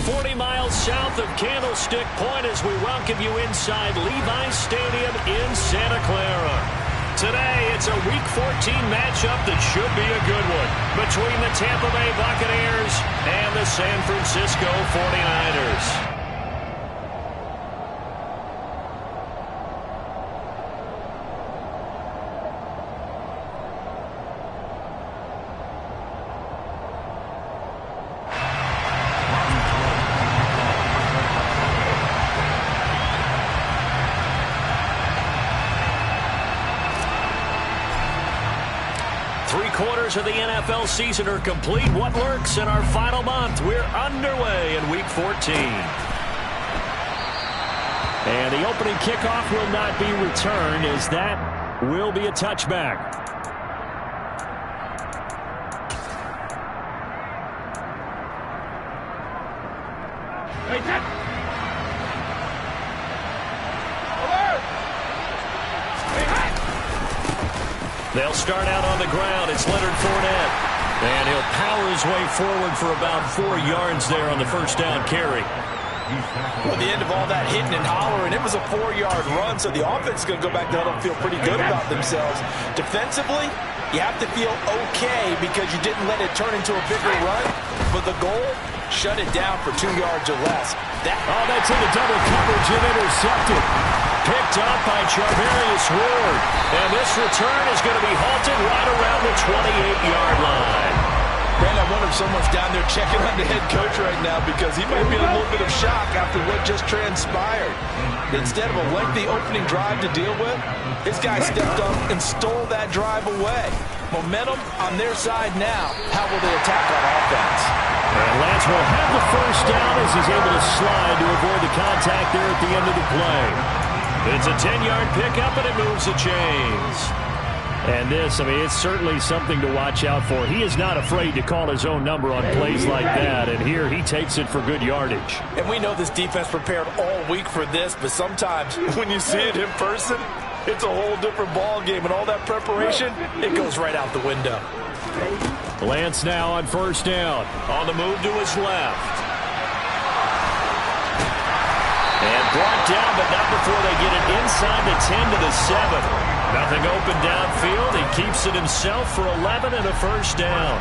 40 miles south of Candlestick Point as we welcome you inside Levi's Stadium in Santa Clara. Today, it's a Week 14 matchup that should be a good one between the Tampa Bay Buccaneers and the San Francisco 49ers. Three-quarters of the NFL season are complete. What lurks in our final month? We're underway in Week 14. And the opening kickoff will not be returned, as that will be a touchback. They'll start out on the ground. It's Leonard Fournette. And he'll power his way forward for about 4 yards there on the first down carry. Well, the end of all that hitting and hollering, it was a 4-yard run, so the offense is going to go back to huddle and feel pretty good about themselves. Defensively, you have to feel okay because you didn't let it turn into a bigger run. But the goal, shut it down for 2 yards or less. That's in the double coverage and intercepted. Picked up by Charvarius Ward. And this return is going to be halted right around the 28-yard line. Man, I wonder if someone's down there checking on the head coach right now because he might be in a little bit of shock after what just transpired. Instead of a lengthy opening drive to deal with, this guy stepped up and stole that drive away. Momentum on their side now. How will they attack on offense? And Lance will have the first down as he's able to slide to avoid the contact there at the end of the play. It's a 10-yard pickup, and it moves the chains. And this, it's certainly something to watch out for. He is not afraid to call his own number on plays like that, and here he takes it for good yardage. And we know this defense prepared all week for this, but sometimes when you see it in person, it's a whole different ball game, and all that preparation, it goes right out the window. Lance now on first down. On the move to his left. And brought down, but not before they get it inside the 10 to the 7. Nothing open downfield. He keeps it himself for 11 and a first down.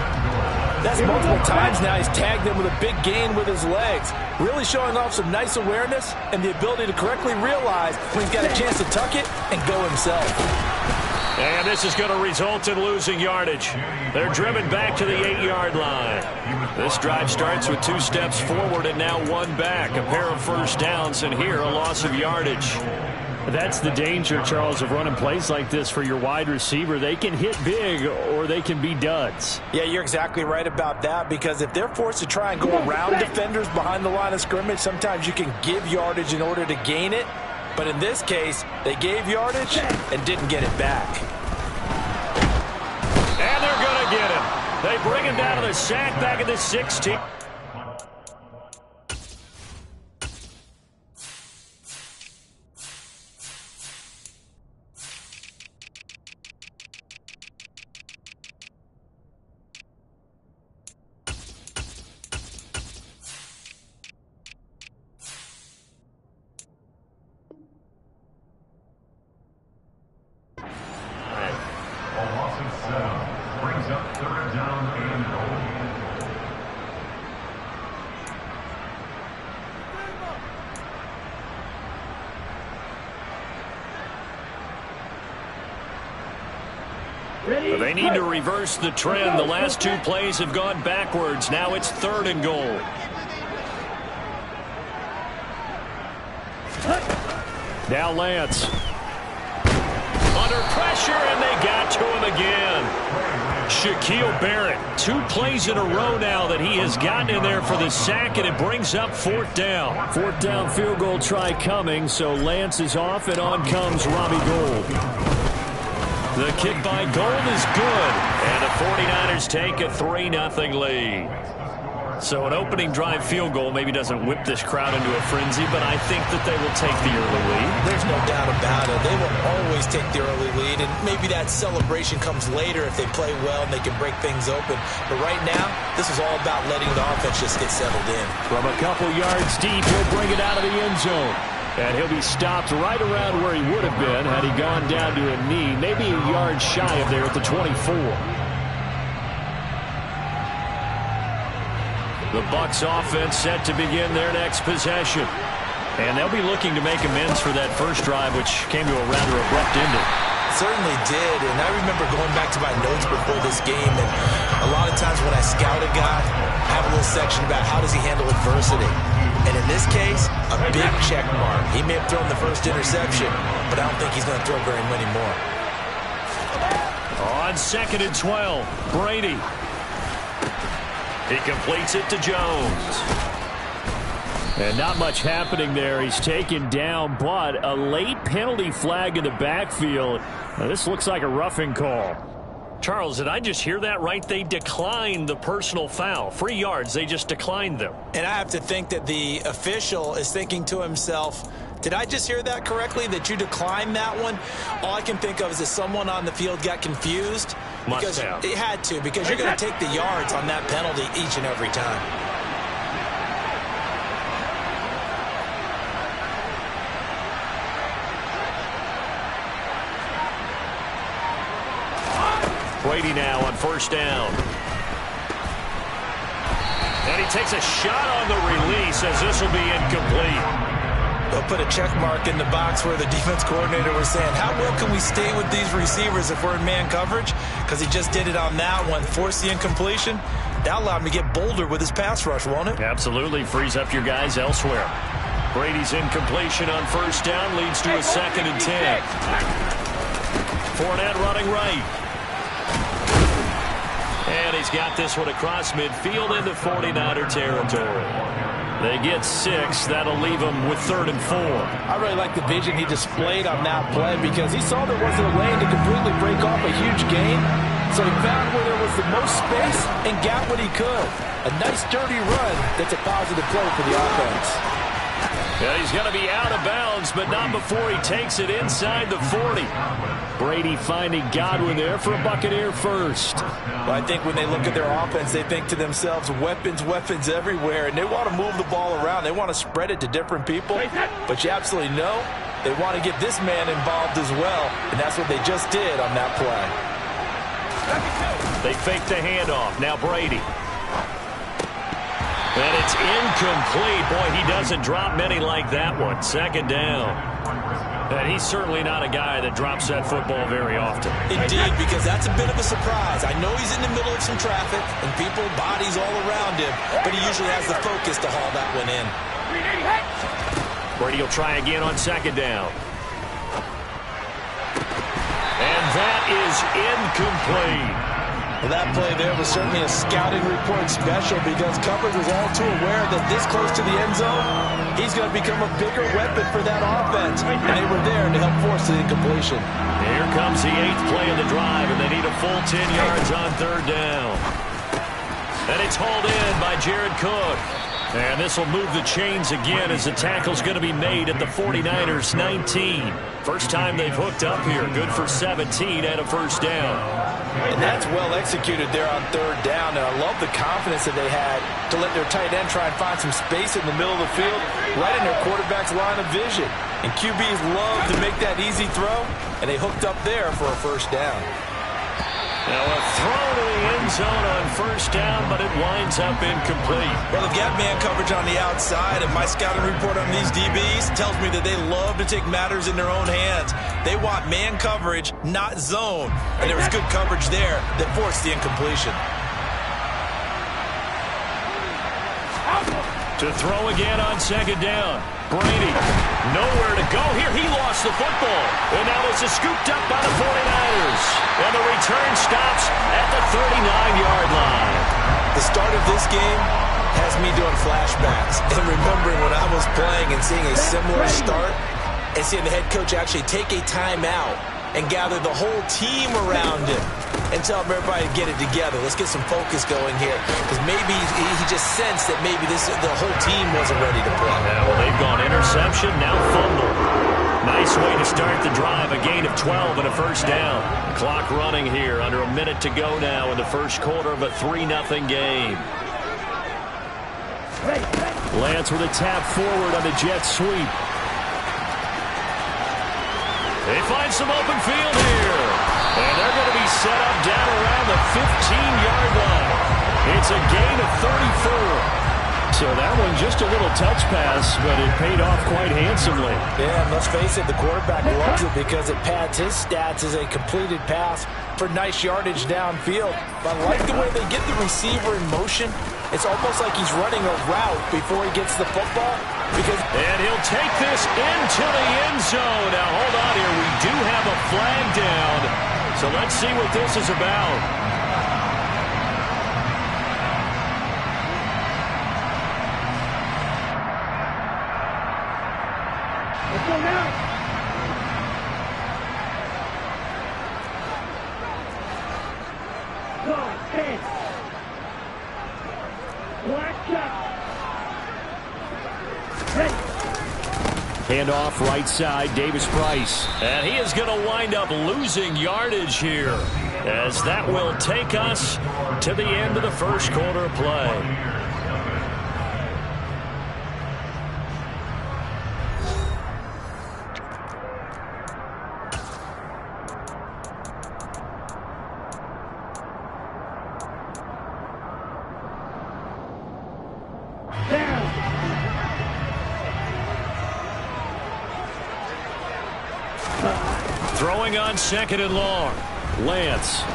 That's multiple times now. He's tagged them with a big gain with his legs. Really showing off some nice awareness and the ability to correctly realize when he's got a chance to tuck it and go himself. And this is going to result in losing yardage. They're driven back to the 8-yard line. This drive starts with 2 steps forward and now 1 back. A pair of first downs, and here a loss of yardage. That's the danger, Charles, of running plays like this for your wide receiver. They can hit big or they can be duds. Yeah, you're exactly right about that, because if they're forced to try and go around defenders behind the line of scrimmage, sometimes you can give yardage in order to gain it. But in this case, they gave yardage and didn't get it back. And they're going to get him. They bring him down to the sack back at the 16. They need to reverse the trend. The last 2 plays have gone backwards. Now it's 3rd and goal. Now Lance. Under pressure, and they got to him again. Shaquille Barrett, 2 plays in a row now that he has gotten in there for the sack, and it brings up 4th down. 4th down field goal try coming, so Lance is off, and on comes Robbie Gould. The kick by Gould is good, and the 49ers take a 3-0 lead. So an opening drive field goal maybe doesn't whip this crowd into a frenzy, but I think that they will take the early lead. There's no doubt about it. They will always take the early lead, and maybe that celebration comes later if they play well and they can break things open. But right now, this is all about letting the offense just get settled in. From a couple yards deep, he'll bring it out of the end zone. And he'll be stopped right around where he would have been had he gone down to a knee, maybe a yard shy of there at the 24. The Bucs offense set to begin their next possession. And they'll be looking to make amends for that first drive, which came to a rather abrupt ending. Certainly did, and I remember going back to my notes before this game, and a lot of times when I scout a guy, I have a little section about how does he handle adversity. And in this case, a big check mark. He may have thrown the first interception, but I don't think he's going to throw very many more. On 2nd and 12, Brady. He completes it to Jones. And not much happening there. He's taken down, but a late penalty flag in the backfield. Now, this looks like a roughing call. Charles, did I just hear that right? They declined the personal foul. 3 yards, they just declined them. And I have to think that the official is thinking to himself, did I just hear that correctly, that you declined that one? All I can think of is that someone on the field got confused. Must have. It had to, because you're going to take the yards on that penalty each and every time. Brady now on 1st down. And he takes a shot on the release as this will be incomplete. They'll put a check mark in the box where the defense coordinator was saying, how well can we stay with these receivers if we're in man coverage? Because he just did it on that one, forced the incompletion. That allowed him to get bolder with his pass rush, won't it? Absolutely. Frees up your guys elsewhere. Brady's incompletion on 1st down leads to a 2nd and 10. Fournette running right. And he's got this one across midfield into 49er territory. They get 6. That'll leave them with 3rd and 4. I really like the vision he displayed on that play because he saw there wasn't a lane to completely break off a huge gain. So he found where there was the most space and got what he could. A nice, dirty run that's a positive play for the offense. Yeah, he's going to be out of bounds, but not before he takes it inside the 40. Brady finding Godwin there for a Buccaneer first. Well, I think when they look at their offense, they think to themselves, weapons, weapons everywhere, and they want to move the ball around. They want to spread it to different people, but you absolutely know they want to get this man involved as well, and that's what they just did on that play. They fake the handoff. Now Brady. And it's incomplete. Boy, he doesn't drop many like that one. 2nd down. And he's certainly not a guy that drops that football very often. Indeed, because that's a bit of a surprise. I know he's in the middle of some traffic and people, bodies all around him, but he usually has the focus to haul that one in. Brady will try again on 2nd down. And that is incomplete. Well, that play there was certainly a scouting report special because coverage was all too aware that this close to the end zone, he's going to become a bigger weapon for that offense. And they were there to help force the incompletion. Here comes the 8th play of the drive, and they need a full 10 yards on 3rd down. And it's hauled in by Jared Cook. And this will move the chains again as the tackle's going to be made at the 49ers 19. First time they've hooked up here. Good for 17 and a 1st down. And that's well executed there on 3rd down. And I love the confidence that they had to let their tight end try and find some space in the middle of the field, right in their quarterback's line of vision. And QBs love to make that easy throw, and they hooked up there for a 1st down. Now a throw to the end zone on 1st down, but it winds up incomplete. Well, they've got man coverage on the outside, and my scouting report on these DBs tells me that they love to take matters in their own hands. They want man coverage, not zone. And there was good coverage there that forced the incompletion. To throw again on 2nd down. Brady, nowhere to go here. He lost the football. And now this is scooped up by the 49ers. And the return stops at the 39-yard line. The start of this game has me doing flashbacks and remembering when I was playing and seeing a similar start and seeing the head coach actually take a timeout and gather the whole team around him and tell everybody to get it together. Let's get some focus going here, because maybe he just sensed that maybe the whole team wasn't ready to play. Yeah, well, they've gone interception, now fumble. Nice way to start the drive, a gain of 12 and a first down. Clock running here, under a minute to go now in the first quarter of a 3-0 game. Lance with a tap forward on the jet sweep. They find some open field here. And they're going to be set up down around the 15-yard line. It's a gain of 34. So that one just a little touch pass, but it paid off quite handsomely. Yeah, and let's face it, the quarterback loves it because it pads his stats as a completed pass for nice yardage downfield. But I like the way they get the receiver in motion. It's almost like he's running a route before he gets the football. And he'll take this into the end zone. Now, hold on here. We do have a flag down. So let's see what this is about. Let's go now. Go, 10. Black shot. Handoff right side, Davis Price. And he is going to wind up losing yardage here, as that will take us to the end of the first quarter of play. Throwing on second and long. Lance.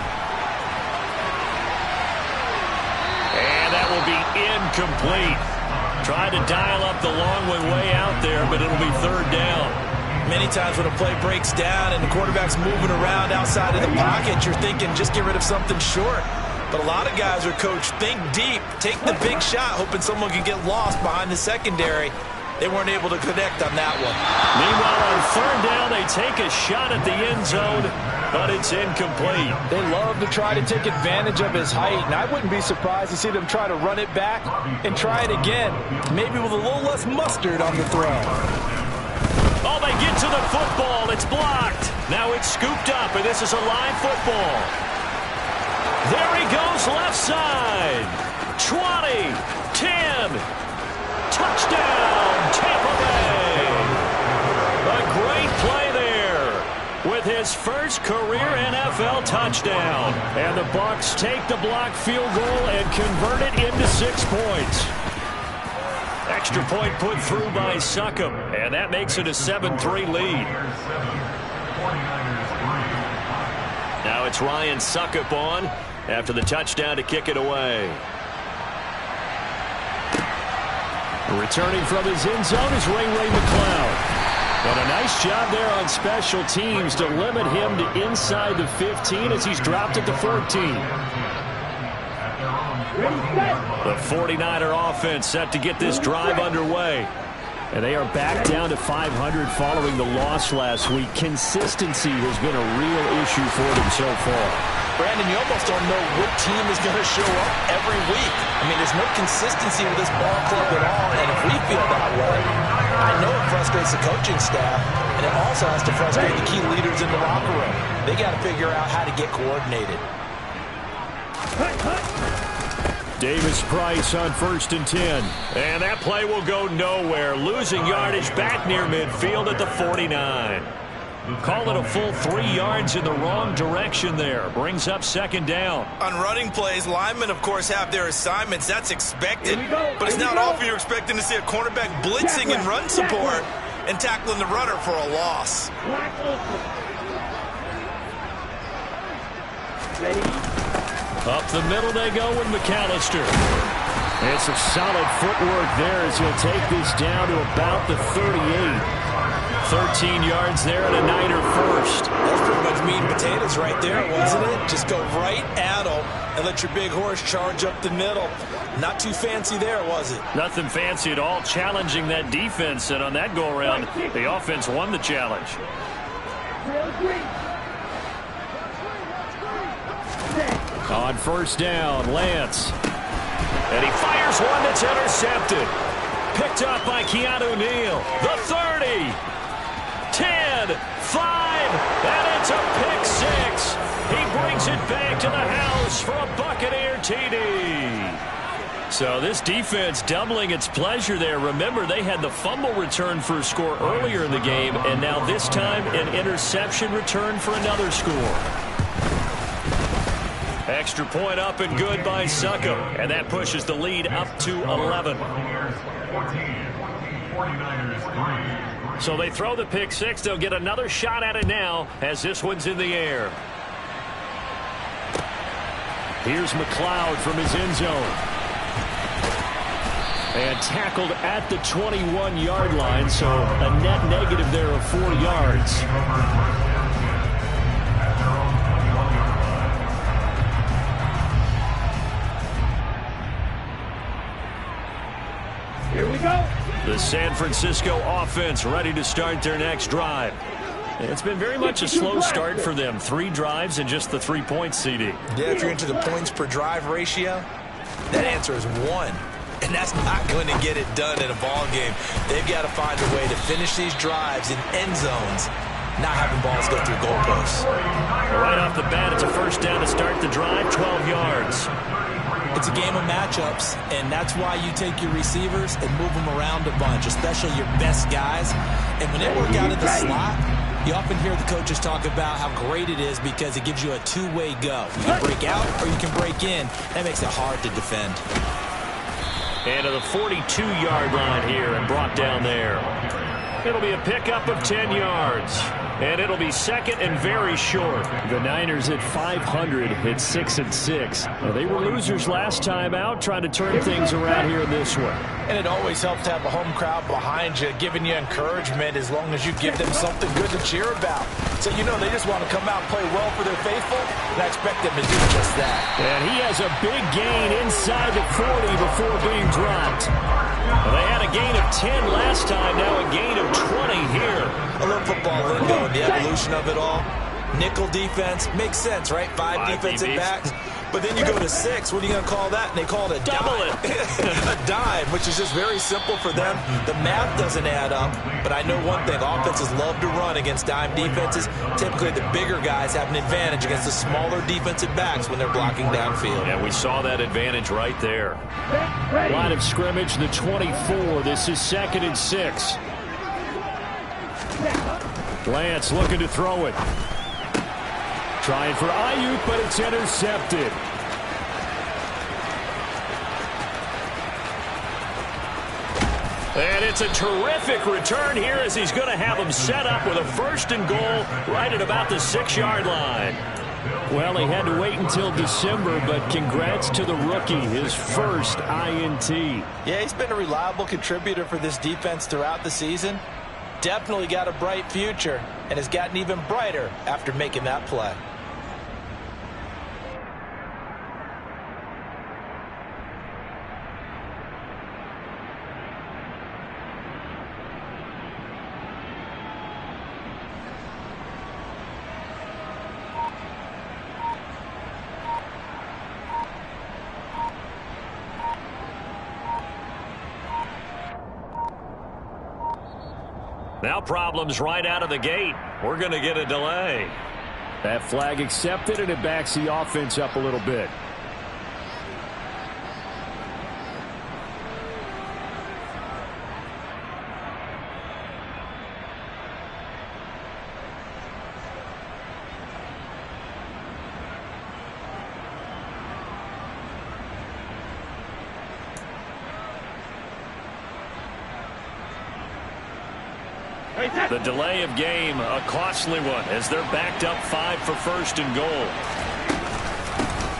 And that will be incomplete. Tried to dial up the long one way out there, but it'll be third down. Many times when a play breaks down and the quarterback's moving around outside of the pocket, you're thinking just get rid of something short. But a lot of guys are coached, think deep, take the big shot, hoping someone can get lost behind the secondary. They weren't able to connect on that one. Meanwhile, on third down, they take a shot at the end zone, but it's incomplete. They love to try to take advantage of his height, and I wouldn't be surprised to see them try to run it back and try it again, maybe with a little less mustard on the throw. Oh, they get to the football. It's blocked. Now it's scooped up, and this is a live football. There he goes, left side. 20, 10. Touchdown, Tampa Bay. A great play there with his first career NFL touchdown. And the Bucs take the block field goal and convert it into 6 points. Extra point put through by Succop, and that makes it a 7-3 lead. Now it's Ryan Succop on after the touchdown to kick it away. Returning from his end zone is Ray McCloud. And a nice job there on special teams to limit him to inside the 15 as he's dropped at the 14. The 49er offense set to get this drive underway. And they are back down to 500 following the loss last week. Consistency has been a real issue for them so far. Brandon, you almost don't know what team is going to show up every week. I mean, there's no consistency with this ball club at all, and if we feel that way, I know it frustrates the coaching staff, and it also has to frustrate the key leaders in the locker room. They got to figure out how to get coordinated. Davis Price on 1st and 10. And that play will go nowhere. Losing yardage back near midfield at the 49. Call it a full 3 yards in the wrong direction there. Brings up second down. On running plays, linemen, of course, have their assignments. That's expected. But it's not often you're expecting to see a cornerback blitzing in run support and tackling the runner for a loss. Up the middle they go with McAllister. And some solid footwork there as he'll take this down to about the 38. 13 yards there and a Niner first. That's pretty much meat and potatoes right there, wasn't it? Just go right at them and let your big horse charge up the middle. Not too fancy there, was it? Nothing fancy at all, challenging that defense, and on that go-around, the offense won the challenge. On first down, Lance. And he fires one that's intercepted. Picked up by Keanu Neal. The 30. 10, 5, and it's a pick six. He brings it back to the house for a Buccaneer TD. So this defense doubling its pleasure there. Remember, they had the fumble return for a score earlier in the game, and now this time an interception return for another score. Extra point up and good by Succop, and that pushes the lead up to 11. So they throw the pick six. They'll get another shot at it now as this one's in the air. Here's McLeod from his end zone. And tackled at the 21-yard line, so a net negative there of 4 yards. Here we go. The San Francisco offense ready to start their next drive. It's been very much a slow start for them. 3 drives and just the 3 points, CD. Yeah, if you're into the points per drive ratio, that answer is 1. And that's not going to get it done in a ball game. They've got to find a way to finish these drives in end zones, not having balls go through goalposts. Right off the bat, it's a first down to start the drive, 12 yards. It's a game of matchups, and that's why you take your receivers and move them around a bunch, especially your best guys. And when they work out of the slot, you often hear the coaches talk about how great it is because it gives you a two-way go. You can break out or you can break in. That makes it hard to defend. And to the 42-yard line here and brought down there. It'll be a pickup of 10 yards. And it'll be second and very short. The Niners at 500 hit 6-6. They were losers last time out, trying to turn things around here in this one. And it always helps to have a home crowd behind you, giving you encouragement as long as you give them something good to cheer about. So, you know, they just want to come out and play well for their faithful, and I expect them to do just that. And he has a big gain inside the 40 before being dropped. Well, they had a gain of 10 last time, now a gain of 20 here. A little football lingo and the evolution of it all. Nickel defense makes sense, right? 5 defensive backs. But then you go to 6. What are you going to call that? And they call it a double dime. A dime, which is just very simple for them. The math doesn't add up. But I know one thing. Offenses love to run against dime defenses. Typically, the bigger guys have an advantage against the smaller defensive backs when they're blocking downfield. Yeah, we saw that advantage right there. Line of scrimmage, the 24. This is 2nd and 6. Lance looking to throw it. Trying for Ayuk, but it's intercepted. And it's a terrific return here as he's going to have him set up with a 1st and goal right at about the 6-yard line. Well, he had to wait until December, but congrats to the rookie, his first INT. Yeah, he's been a reliable contributor for this defense throughout the season. Definitely got a bright future and has gotten even brighter after making that play. Now problems right out of the gate. We're going to get a delay. That flag accepted, and it backs the offense up a little bit. The delay of game, a costly one, as they're backed up 5 for 1st and goal.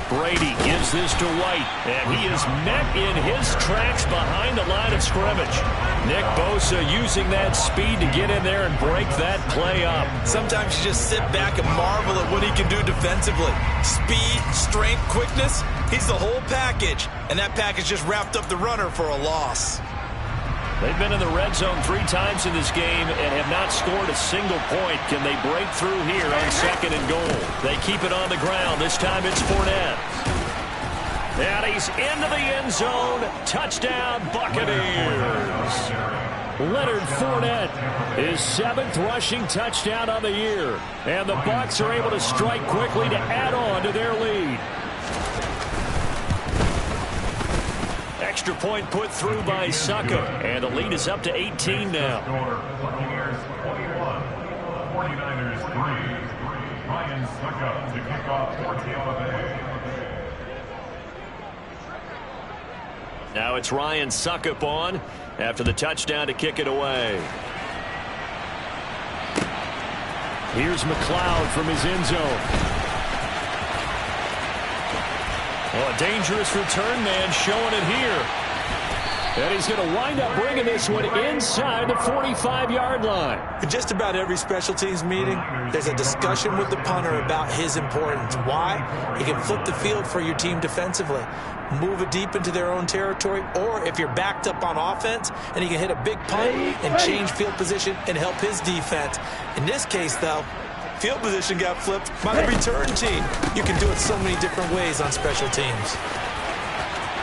Brady gives this to White, and he is met in his tracks behind the line of scrimmage. Nick Bosa using that speed to get in there and break that play up. Sometimes you just sit back and marvel at what he can do defensively. Speed, strength, quickness, he's the whole package. And that package just wrapped up the runner for a loss. They've been in the red zone 3 times in this game and have not scored a single point. Can they break through here on 2nd and goal? They keep it on the ground. This time it's Fournette. And he's into the end zone. Touchdown, Buccaneers. Leonard Fournette, his 7th rushing touchdown on the year. And the Bucs are able to strike quickly to add on to their lead. Extra point put through by Succa. And the lead is up to 18 now. Buccaneers 21, 49ers 3. Ryan Succa to kick off for Tampa Bay. Now it's Ryan Suckup on after the touchdown to kick it away. Here's McLeod from his end zone. Well, a dangerous return man showing it here. And he's going to wind up bringing this one inside the 45-yard line. In just about every special teams meeting, there's a discussion with the punter about his importance. Why? He can flip the field for your team defensively, move it deep into their own territory, or if you're backed up on offense, and he can hit a big punt and change field position and help his defense. In this case, though, field position got flipped by the return team. You can do it so many different ways on special teams.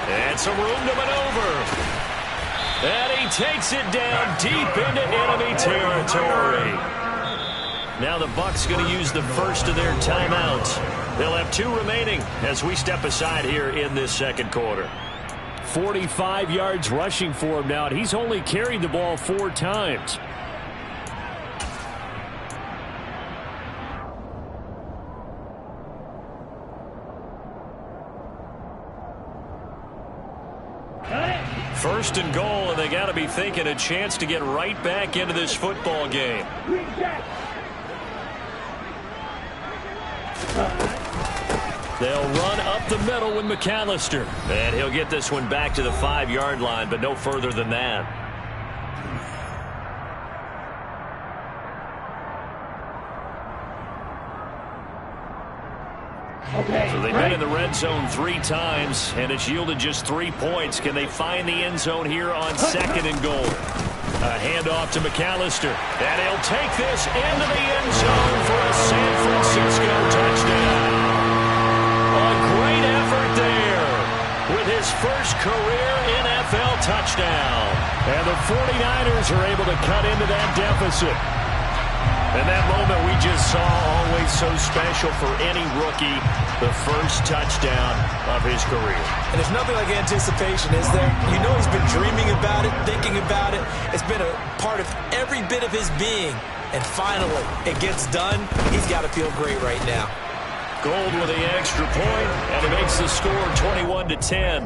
And some room to maneuver. And he takes it down deep into enemy territory. Now the Bucs going to use the first of their timeouts. They'll have 2 remaining as we step aside here in this 2nd quarter. 45 yards rushing for him now, and he's only carried the ball 4 times. First and goal, and they got to be thinking a chance to get right back into this football game. They'll run up the middle with McAllister. And he'll get this one back to the 5-yard line, but no further than that. So they've been in the red zone 3 times, and it's yielded just 3 points. Can they find the end zone here on 2nd and goal? A handoff to McAllister. And he'll take this into the end zone for a San Francisco touchdown. A great effort there with his first career NFL touchdown. And the 49ers are able to cut into that deficit. And that moment we just saw, always so special for any rookie, the first touchdown of his career. And there's nothing like anticipation, is there? You know he's been dreaming about it, thinking about it. It's been a part of every bit of his being. And finally, it gets done. He's got to feel great right now. Gold with the extra point, and it makes the score 21-10.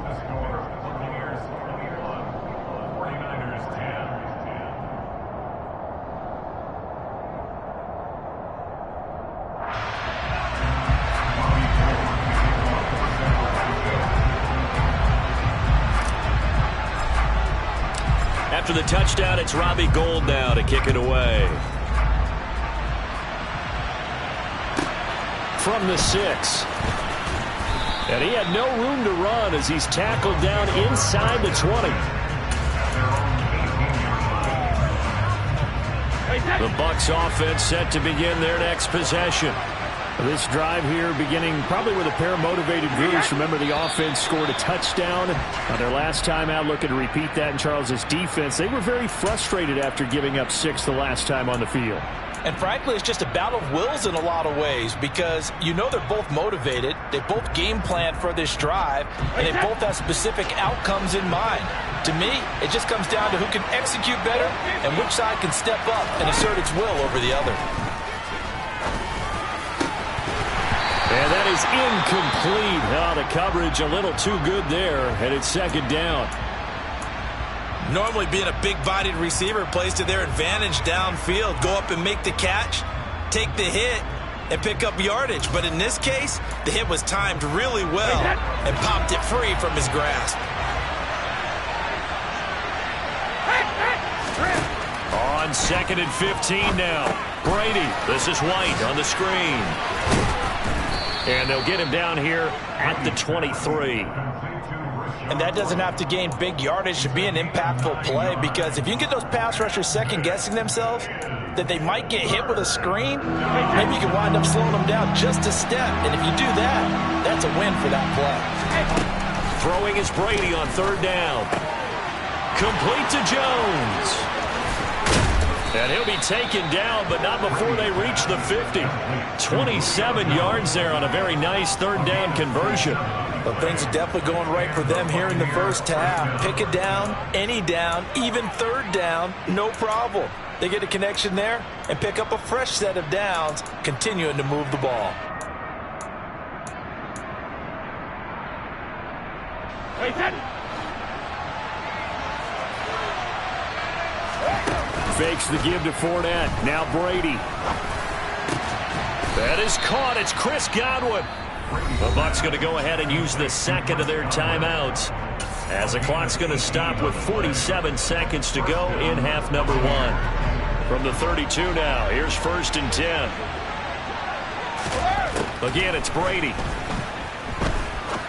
After the touchdown, it's Robbie Gould now to kick it away. From the 6. And he had no room to run as he's tackled down inside the 20. The Bucs offense set to begin their next possession. This drive here beginning probably with a pair of motivated groups. Remember, the offense scored a touchdown on their last time out. Looking to repeat that in Charles's defense. They were very frustrated after giving up 6 the last time on the field. And frankly, it's just a battle of wills in a lot of ways because you know they're both motivated. They both game plan for this drive, and they both have specific outcomes in mind. To me, it just comes down to who can execute better and which side can step up and assert its will over the other. And that is incomplete. Oh, the coverage a little too good there, and it's 2nd down. Normally being a big-bodied receiver plays to their advantage downfield. Go up and make the catch, take the hit, and pick up yardage. But in this case, the hit was timed really well and popped it free from his grasp. On 2nd and 15 now. Brady, this is White on the screen. And they'll get him down here at the 23. And that doesn't have to gain big yardage to be an impactful play, because if you can get those pass rushers second-guessing themselves that they might get hit with a screen, maybe you can wind up slowing them down just a step. And if you do that, that's a win for that play. Throwing is Brady on third down. Complete to Jones. And he'll be taken down, but not before they reach the 50. 27 yards there on a very nice third down conversion. But things are definitely going right for them here in the first half. Pick a down, any down, even third down, no problem. They get a connection there and pick up a fresh set of downs, continuing to move the ball. Fakes the give to Fournette. Now Brady. That is caught. It's Chris Godwin. The Bucs going to go ahead and use the second of their timeouts, as the clock's going to stop with 47 seconds to go in half number one. From the 32 now, here's 1st and 10. Again, it's Brady.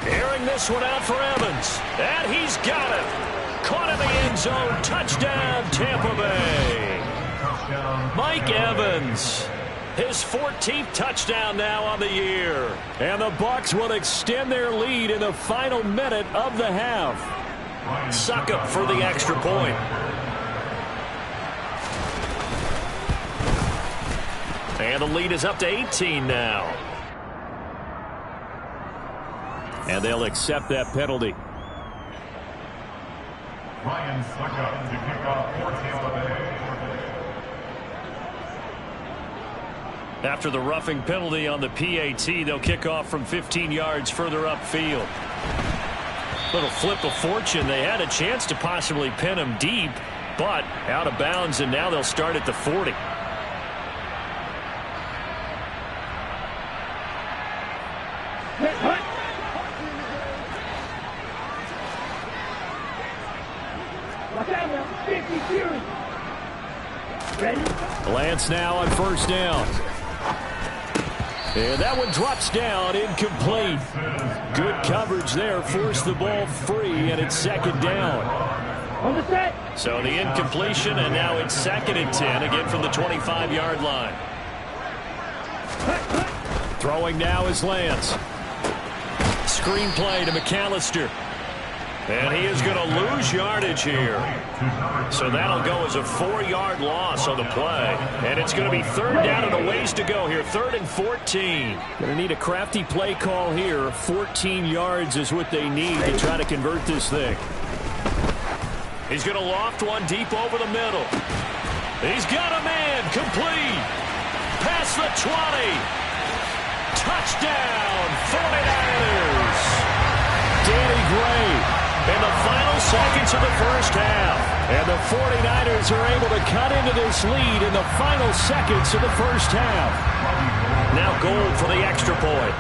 Airing this one out for Evans. And he's got it. Caught in the end zone. Touchdown, Tampa Bay. Mike Evans. His 14th touchdown now on the year. And the Bucs will extend their lead in the final minute of the half. Succop for the extra point. And the lead is up to 18 now. And they'll accept that penalty. Ryan Succop to kick off for Tampa Bay. After the roughing penalty on the PAT, they'll kick off from 15 yards further upfield. Little flip of fortune. They had a chance to possibly pin him deep, but out of bounds, and now they'll start at the 40. Lance now on first down. And that one drops down, incomplete. Good coverage there, forced the ball free, and it's second down. So the incompletion, and now it's 2nd and 10, again from the 25-yard line. Throwing now is Lance. Screen play to McAllister. And he is going to lose yardage here. So that'll go as a 4-yard loss on the play. And it's going to be third down and a ways to go here. 3rd and 14. Going to need a crafty play call here. 14 yards is what they need to try to convert this thing. He's going to loft one deep over the middle. He's got a man. Complete. Past the 20. Touchdown, 49ers. Danny Gray. In the final seconds of the first half. And the 49ers are able to cut into this lead in the final seconds of the first half. Now goal for the extra point.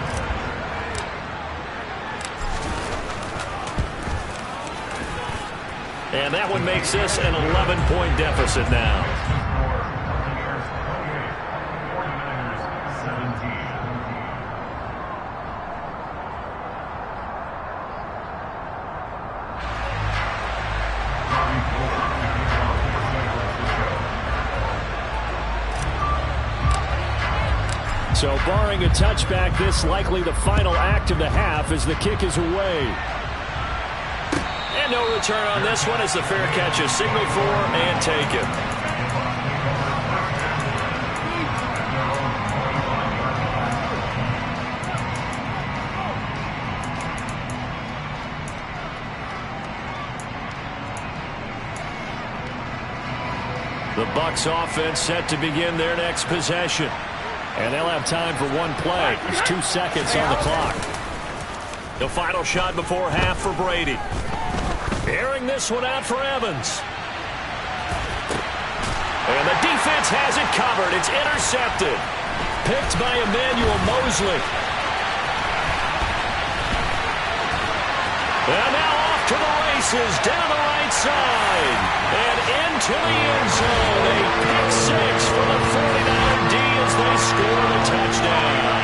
And that one makes this an 11-point deficit now. So barring a touchback, this likely the final act of the half as the kick is away. And no return on this one as the fair catch is signaled for and taken. The Bucs offense set to begin their next possession. And they'll have time for one play. There's 2 seconds on the clock. The final shot before half for Brady. Airing this one out for Evans. And the defense has it covered. It's intercepted. Picked by Emmanuel Mosley. And now off to the races down the right side. And into the end zone. A pick 6 for the 49 D as they score the touchdown.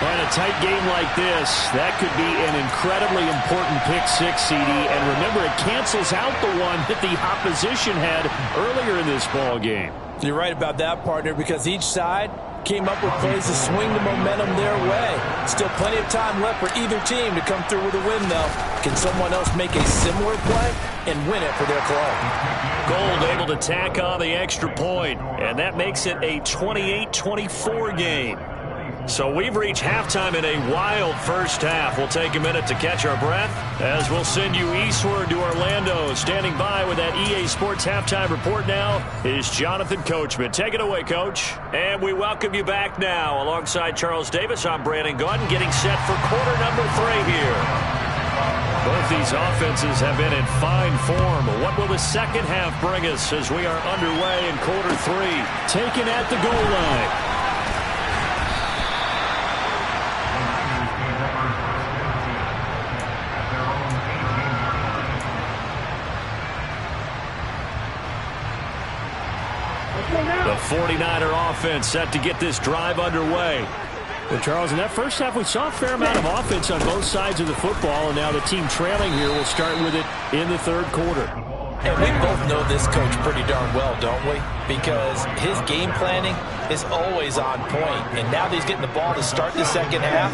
In a tight game like this, that could be an incredibly important pick six, CD. And remember, it cancels out the one that the opposition had earlier in this ball game. You're right about that, partner, because each side came up with plays to swing the momentum their way. Still plenty of time left for either team to come through with a win, though. Can someone else make a similar play and win it for their club? Gold able to tack on the extra point, and that makes it a 28-24 game. So we've reached halftime in a wild first half. We'll take a minute to catch our breath as we'll send you eastward to Orlando. Standing by with that EA Sports halftime report now is Jonathan Coachman. Take it away, Coach. And we welcome you back now. Alongside Charles Davis, I'm Brandon Gaudin, getting set for quarter number 3 here. Both these offenses have been in fine form. What will the second half bring us as we are underway in quarter 3? Taken at the goal line. The 49er offense set to get this drive underway. Well, Charles, in that first half, we saw a fair amount of offense on both sides of the football, and now the team trailing here will start with it in the third quarter. And we both know this coach pretty darn well, don't we? Because his game planning is always on point. And now that he's getting the ball to start the second half,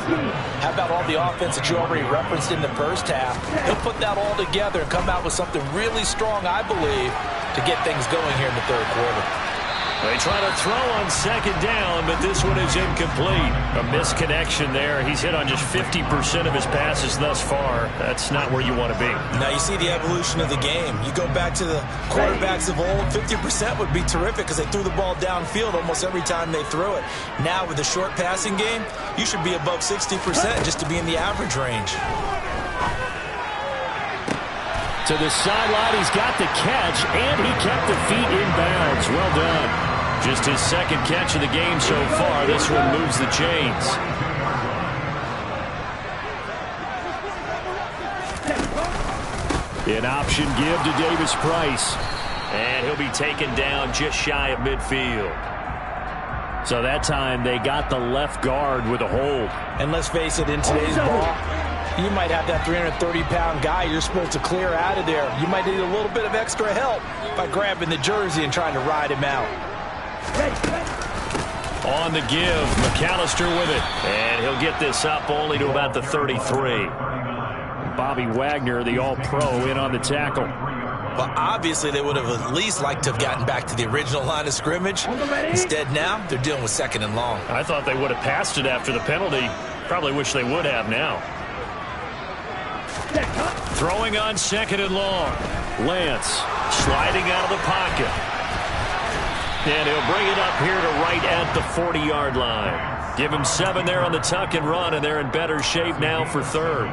how about all the offense that you already referenced in the first half? He'll put that all together and come out with something really strong, I believe, to get things going here in the third quarter. They try to throw on second down, but this one is incomplete. A misconnection there. He's hit on just 50% of his passes thus far. That's not where you want to be. Now you see the evolution of the game. You go back to the quarterbacks of old, 50% would be terrific because they threw the ball downfield almost every time they threw it. Now with the short passing game, you should be above 60% just to be in the average range. To the sideline, he's got the catch, and he kept the feet in bounds. Well done. Just his second catch of the game so far. This one moves the chains. An option give to Davis Price. And he'll be taken down just shy of midfield. So that time they got the left guard with a hold. And let's face it, in today's ball, you might have that 330-pound guy you're supposed to clear out of there. You might need a little bit of extra help by grabbing the jersey and trying to ride him out. On the give, McAllister with it. And he'll get this up only to about the 33. Bobby Wagner, the all-pro, in on the tackle. Well, obviously they would have at least liked to have gotten back to the original line of scrimmage. Instead now, they're dealing with second and long. I thought they would have passed it after the penalty. Probably wish they would have now. Throwing on second and long. Lance sliding out of the pocket. And he'll bring it up here to right at the 40-yard line. Give him 7 there on the tuck and run, and they're in better shape now for third.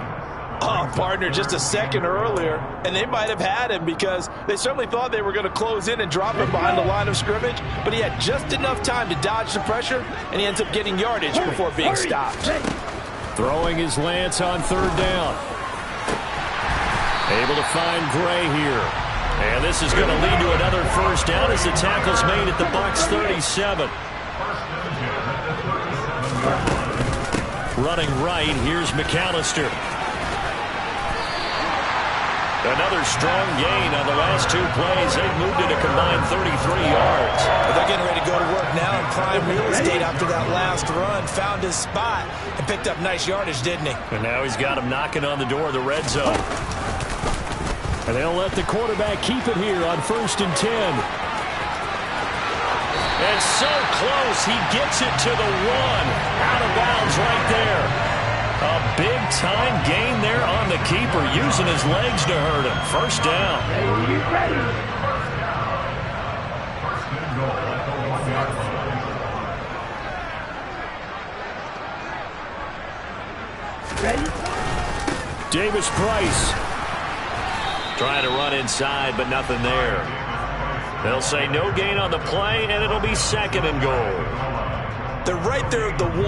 Oh, partner, just a second earlier, and they might have had him because they certainly thought they were going to close in and drop him behind the line of scrimmage, but he had just enough time to dodge the pressure, and he ends up getting yardage before being stopped. Throwing his Lance on third down. Able to find Gray here. And this is going to lead to another first down as the tackle's made at the Bucs 37. Running right, here's McAllister. Another strong gain on the last 2 plays. They've moved it a combined 33 yards. Well, they're getting ready to go to work now in prime real estate after that last run. Found his spot and picked up nice yardage, didn't he? And now he's got him knocking on the door of the red zone. And they'll let the quarterback keep it here on 1st and 10. And so close, he gets it to the 1. Out of bounds right there. A big-time gain there on the keeper, using his legs to hurt him. First down. Davis Price trying to run inside, but nothing there. They'll say no gain on the play, and it'll be 2nd and goal. They're right there at the 1.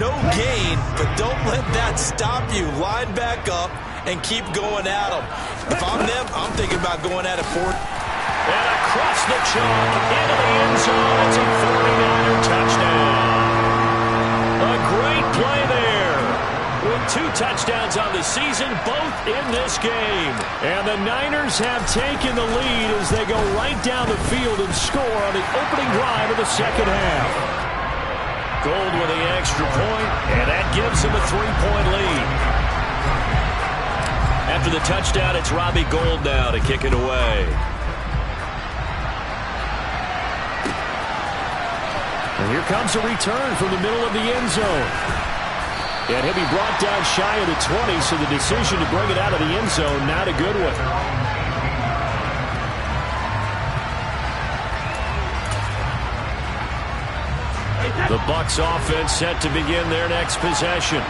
No gain, but don't let that stop you. Line back up and keep going at them. If I'm them, I'm thinking about going at it 4. And across the chalk into the end zone. It's a 49er touchdown. A great play there 2 touchdowns on the season, both in this game. And the Niners have taken the lead as they go right down the field and score on the opening drive of the second half. Gold with the extra point, and that gives them a 3-point lead. After the touchdown, it's Robbie Gould now to kick it away. And here comes a return from the middle of the end zone. And he'll be brought down shy of the 20, so the decision to bring it out of the end zone, not a good one. The Bucs offense set to begin their next possession.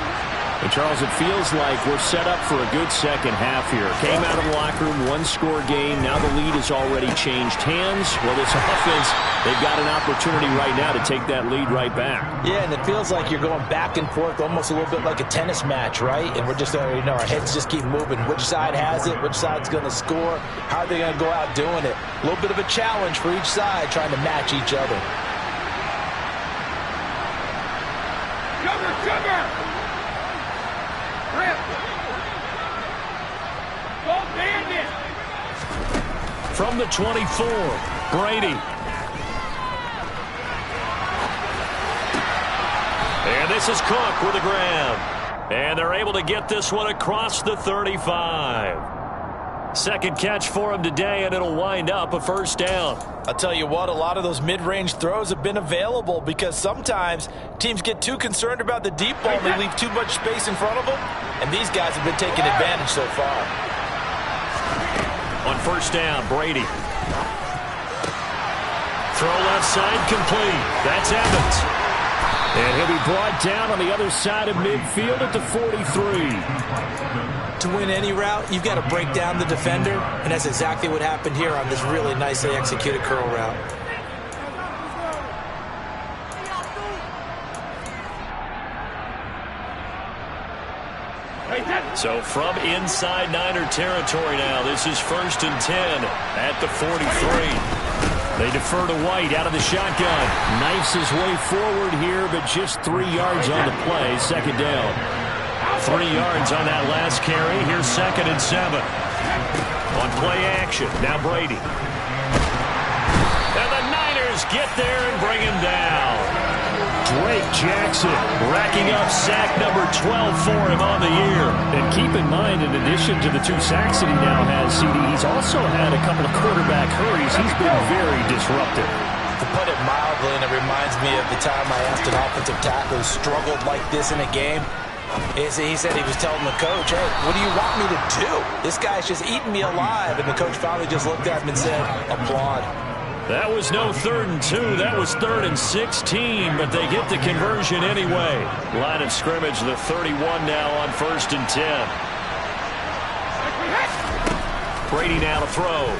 And Charles, it feels like we're set up for a good second half here. Came out of the locker room, 1-score game. Now the lead has already changed hands. Well, this offense, they've got an opportunity right now to take that lead right back. Yeah, and it feels like you're going back and forth, almost a little bit like a tennis match, right? And we're just, our heads just keep moving. Which side has it? Which side's going to score? How are they going to go out doing it? A little bit of a challenge for each side, trying to match each other. Cover! From the 24, Brady. And this is Cook with a grab. And they're able to get this one across the 35. Second catch for him today, and it'll wind up a first down. I'll tell you what, a lot of those mid-range throws have been available because sometimes teams get too concerned about the deep ball and they leave too much space in front of them, and these guys have been taking advantage so far. On first down, Brady. Throw left side complete. That's Evans. And he'll be brought down on the other side of midfield at the 43. To win any route, you've got to break down the defender, and that's exactly what happened here on this really nicely executed curl route. So from inside Niner territory now, this is 1st and 10 at the 43. They defer to White out of the shotgun. Knifes his way forward here, but just 3 yards on the play. Second down. 3 yards on that last carry. Here's 2nd and 7. On play action, now Brady. And the Niners get there and bring him down. Drake Jackson racking up sack number 12 for him on the year. And keep in mind, in addition to the 2 sacks that he now has, CD, he's also had a couple of quarterback hurries. He's been very disruptive. To put it mildly, and it reminds me of the time I asked an offensive tackle who struggled like this in a game. He said he was telling the coach, hey, what do you want me to do? This guy's just eating me alive. And the coach finally just looked at him and said, applaud. That was no 3rd and 2. That was 3rd and 16, but they get the conversion anyway. Line of scrimmage, the 31 now on 1st and 10. Brady now to throw.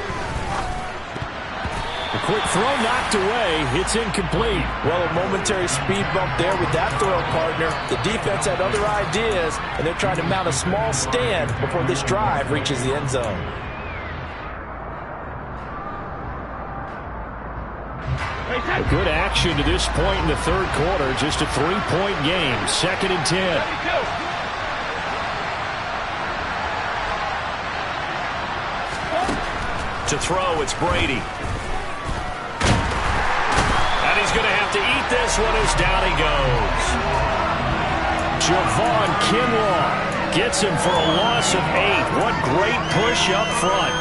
A quick throw knocked away. It's incomplete. Well, a momentary speed bump there with that throw partner. The defense had other ideas, and they're trying to mount a small stand before this drive reaches the end zone. A good action to this point in the 3rd quarter. Just a 3-point game. 2nd and 10. To throw, it's Brady. And he's going to have to eat this one as down he goes. Javon Kinlaw gets him for a loss of 8. What great push up front.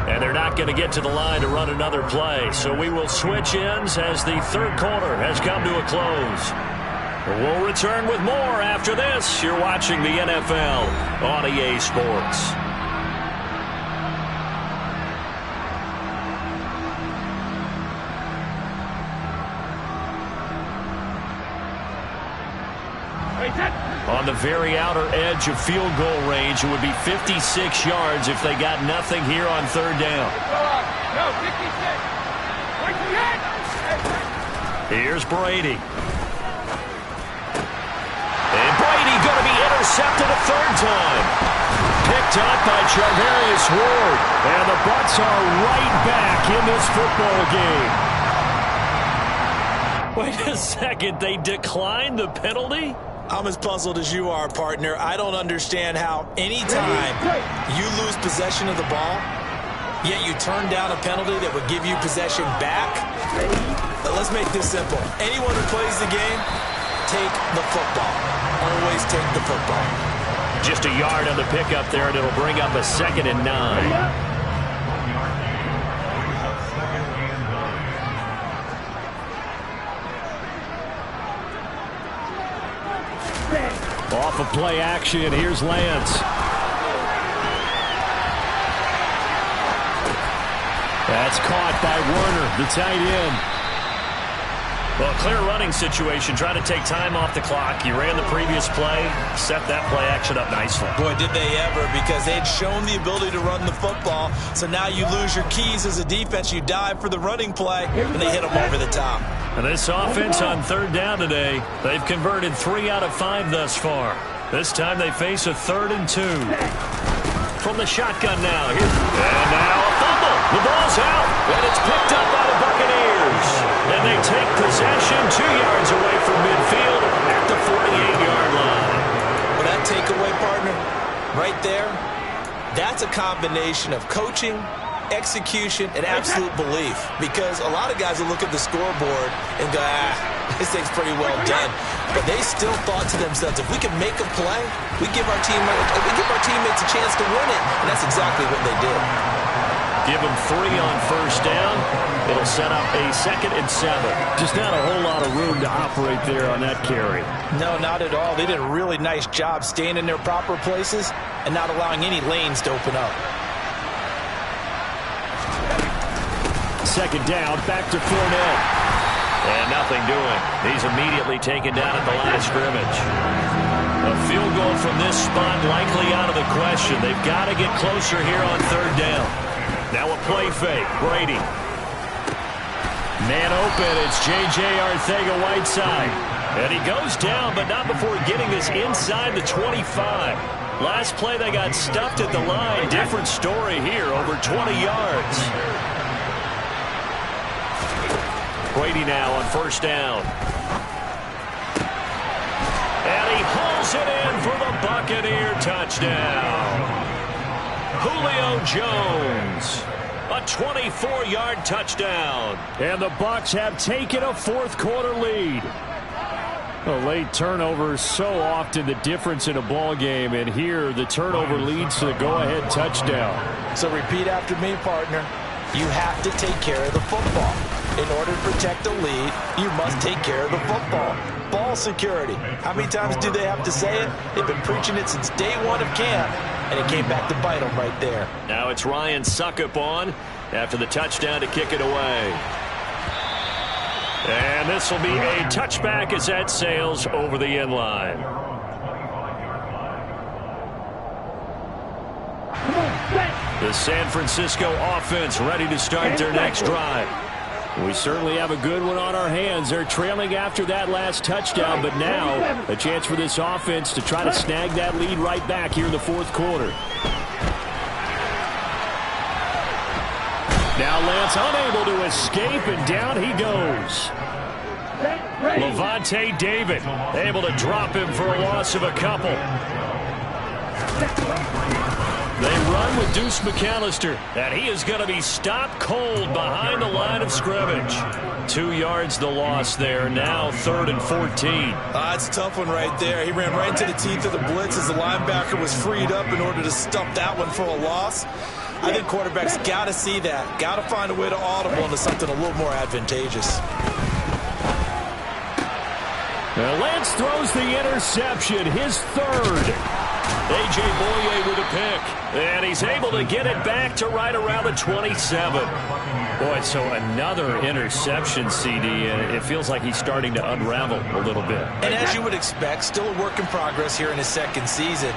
And they're not going to get to the line to run another play. So we will switch ends as the 3rd quarter has come to a close. We'll return with more after this. You're watching the NFL on EA Sports. On the very outer edge of field goal range, it would be 56 yards if they got nothing here on 3rd down. Here's Brady. And Brady going to be intercepted a 3rd time. picked up by Charvarius Ward. And the Bucs are right back in this football game. Wait a second, they declined the penalty? I'm as puzzled as you are, partner. I don't understand how anytime you lose possession of the ball, yet you turn down a penalty that would give you possession back. Let's make this simple. Anyone who plays the game, take the football. Always take the football. Just a yard on the pickup there, and it'll bring up a 2nd and 9. Off of play action, here's Lance. That's caught by Werner, the tight end. Well, clear running situation. Try to take time off the clock. You ran the previous play, set that play action up nicely. Boy, did they ever, because they had shown the ability to run the football. So now you lose your keys as a defense. You dive for the running play, and they hit them over the top. And this offense on 3rd down today, they've converted 3 out of 5 thus far. This time they face a 3rd and 2. From the shotgun now. And now a fumble. The ball's out, and it's picked up by the Buccaneers. And they take possession 2 yards away from midfield at the 48-yard line. Well, that takeaway, partner, right there, that's a combination of coaching, execution, and absolute belief. Because a lot of guys will look at the scoreboard and go, this thing's pretty well done. But they still thought to themselves, if we can make a play, we give our teammates a chance to win it. And that's exactly what they did. Give them 3 on 1st down. It'll set up a 2nd and 7. Just not a whole lot of room to operate there on that carry. No, not at all. They did a really nice job staying in their proper places and not allowing any lanes to open up. 2nd down, back to Fournette. And nothing doing. He's immediately taken down at the line of scrimmage. A field goal from this spot likely out of the question. They've got to get closer here on 3rd down. Now a play fake. Brady. Man open. It's J.J. Arcega-Whiteside. And he goes down, but not before getting us inside the 25. Last play they got stuffed at the line. Different story here. Over 20 yards. Brady now on 1st down. And he hauls it in for the Buccaneer touchdown. Julio Jones. A 24-yard touchdown. And the Bucs have taken a 4th quarter lead. A late turnover is so often the difference in a ball game, and here the turnover leads to the go-ahead touchdown. So repeat after me, partner. You have to take care of the football. In order to protect the lead, you must take care of the football. Ball security. How many times do they have to say it? They've been preaching it since day 1 of camp, and it came back to bite them right there. Now it's Ryan Suckup on after the touchdown to kick it away. And this will be a touchback as that sails over the end line. The San Francisco offense ready to start their next drive. We certainly have a good one on our hands. They're trailing after that last touchdown, but now a chance for this offense to try to snag that lead right back here in the 4th quarter. Now Lance unable to escape, and down he goes. Levante David able to drop him for a loss of a couple. They run with Deuce McAllister, and he is going to be stopped cold behind the line of scrimmage. 2 yards the loss there. Now 3rd and 14. That's a tough one right there. He ran right into the teeth of the blitz as the linebacker was freed up in order to stuff that one for a loss. I think quarterbacks got to see that. Got to find a way to audible into something a little more advantageous. Now Lance throws the interception, his 3rd. A.J. Boye with a pick, and he's able to get it back to right around the 27. Boy, so another interception, CD, and it feels like he's starting to unravel a little bit. And as you would expect, still a work in progress here in his 2nd season.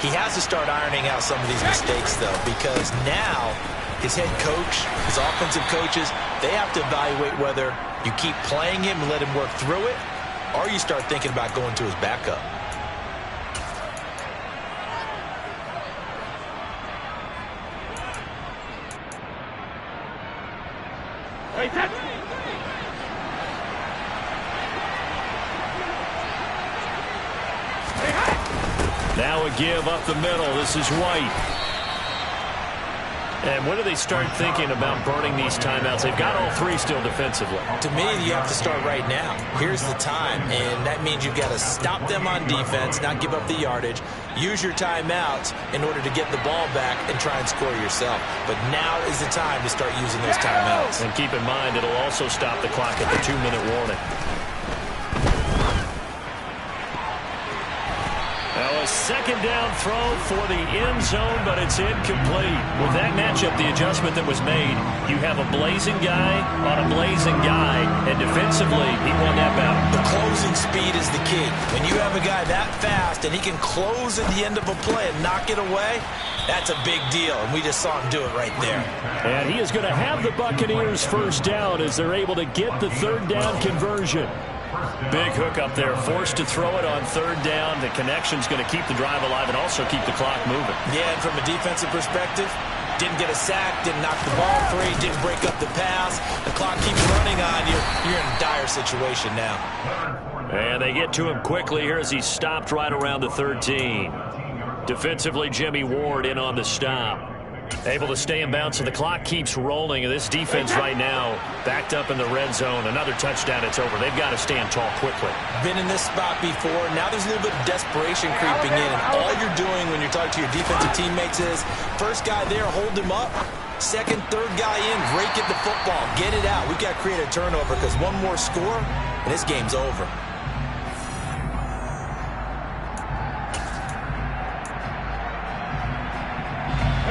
He has to start ironing out some of these mistakes, though, because now his head coach, his offensive coaches, they have to evaluate whether you keep playing him and let him work through it, or you start thinking about going to his backup. Now a give up the middle. This is White. And when do they start thinking about burning these timeouts? They've got all three still defensively. To me, you have to start right now. Here's the time, and that means you've got to stop them on defense, not give up the yardage, use your timeouts in order to get the ball back and try and score yourself. But now is the time to start using those timeouts. And keep in mind, it'll also stop the clock at the 2-minute warning. Now a second down throw for the end zone, but it's incomplete. With that matchup, the adjustment that was made, you have a blazing guy on a blazing guy, and defensively, he won that battle. The closing speed is the key. When you have a guy that fast and he can close at the end of a play and knock it away, that's a big deal, and we just saw him do it right there. And he is going to have the Buccaneers first down as they're able to get the third down conversion. Big hook up there, forced to throw it on third down. The connection's going to keep the drive alive and also keep the clock moving. Yeah, and from a defensive perspective, didn't get a sack, didn't knock the ball free, didn't break up the pass. The clock keeps running on you. You're in a dire situation now. And they get to him quickly here as he stopped right around the 13. Defensively, Jimmy Ward in on the stop. Able to stay in bounds, so the clock keeps rolling. And this defense right now backed up in the red zone. Another touchdown, it's over. They've got to stand tall quickly. Been in this spot before. Now there's a little bit of desperation creeping in. And all you're doing when you're talking to your defensive teammates is, first guy there, hold him up. Second, third guy in, rake at the football. Get it out. We've got to create a turnover because one more score, and this game's over.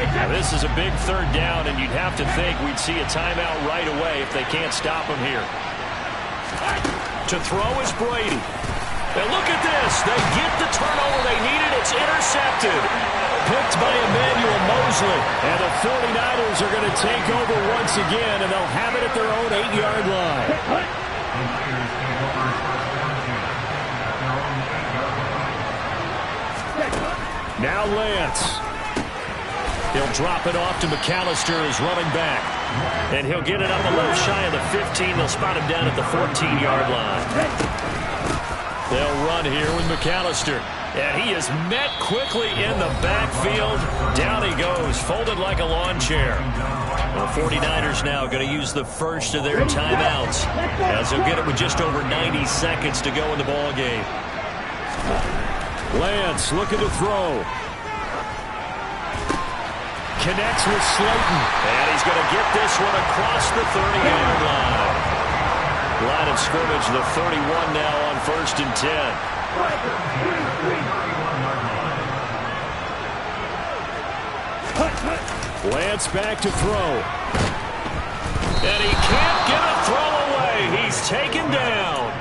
Now this is a big third down, and you'd have to think we'd see a timeout right away if they can't stop him here. To throw is Brady. And look at this. They get the turnover they needed. It's intercepted. Picked by Emmanuel Mosley. And the 49ers are going to take over once again, and they'll have it at their own 8-yard line. Now Lance. He'll drop it off to McAllister as running back. And he'll get it up a little shy of the 15. They'll spot him down at the 14-yard line. They'll run here with McAllister. And he is met quickly in the backfield. Down he goes, folded like a lawn chair. The 49ers now going to use the first of their timeouts, as they'll get it with just over 90 seconds to go in the ball game. Lance looking to throw. Connects with Slayton. And he's going to get this one across the 30-yard line. Line of scrimmage, the 31 now on 1st and 10. Lance back to throw. And he can't get a throw away. He's taken down.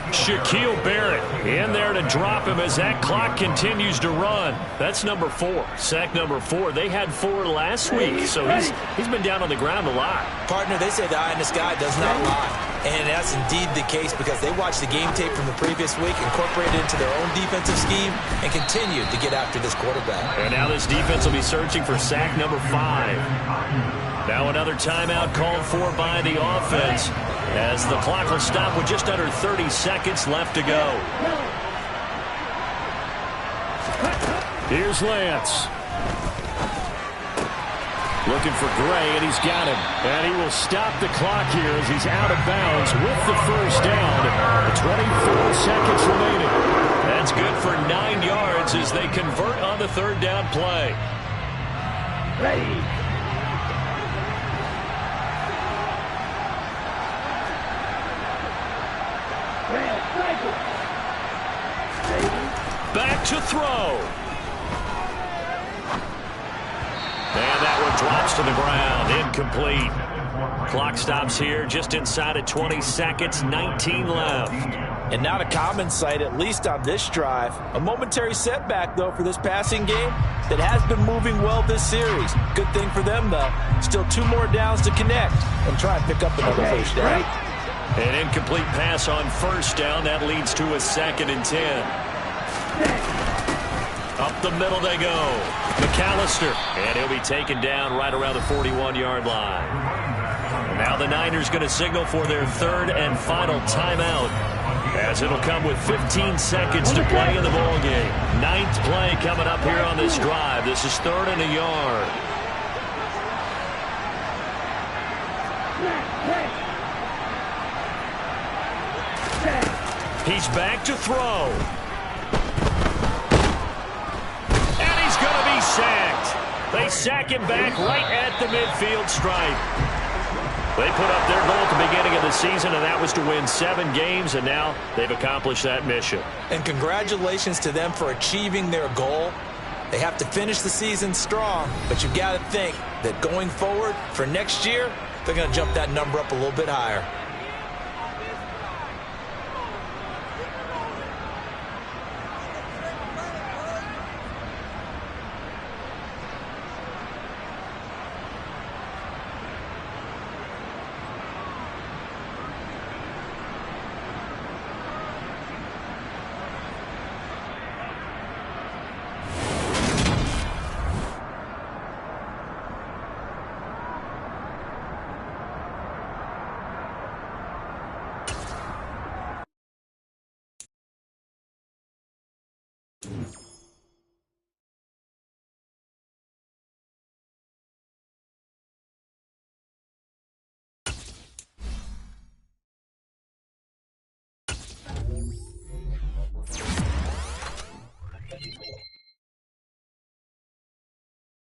Shaquille Barrett in there to drop him as that clock continues to run. That's number 4. Sack number 4. They had 4 last week, so he's been down on the ground a lot. Partner, they say the eye in the sky does not lie. And that's indeed the case because they watched the game tape from the previous week, incorporated it into their own defensive scheme, and continued to get after this quarterback. And now this defense will be searching for sack number 5. Now another timeout called for by the offense, as the clock will stop with just under 30 seconds left to go. Here's Lance. Looking for Gray, and he's got him. And he will stop the clock here as he's out of bounds with the first down. 24 seconds remaining. That's good for 9 yards as they convert on the third down play. Ready. Back to throw. And that one drops to the ground. Incomplete. Clock stops here just inside of 20 seconds. 19 left. And not a common sight, at least on this drive. A momentary setback, though, for this passing game that has been moving well this series. Good thing for them, though. Still 2 more downs to connect and try and pick up another first down. An incomplete pass on first down. That leads to a 2nd and 10. Up the middle they go. McAllister. And he'll be taken down right around the 41-yard line. And now the Niners going to signal for their 3rd and final timeout As it'll come with 15 seconds to play in the ballgame. 9th play coming up here on this drive. This is 3rd and a yard. He's back to throw. And he's going to be sacked. They sack him back right at the midfield stripe. They put up their goal at the beginning of the season, and that was to win 7 games, and now they've accomplished that mission. And congratulations to them for achieving their goal. They have to finish the season strong, but you've got to think that going forward for next year, they're going to jump that number up a little bit higher.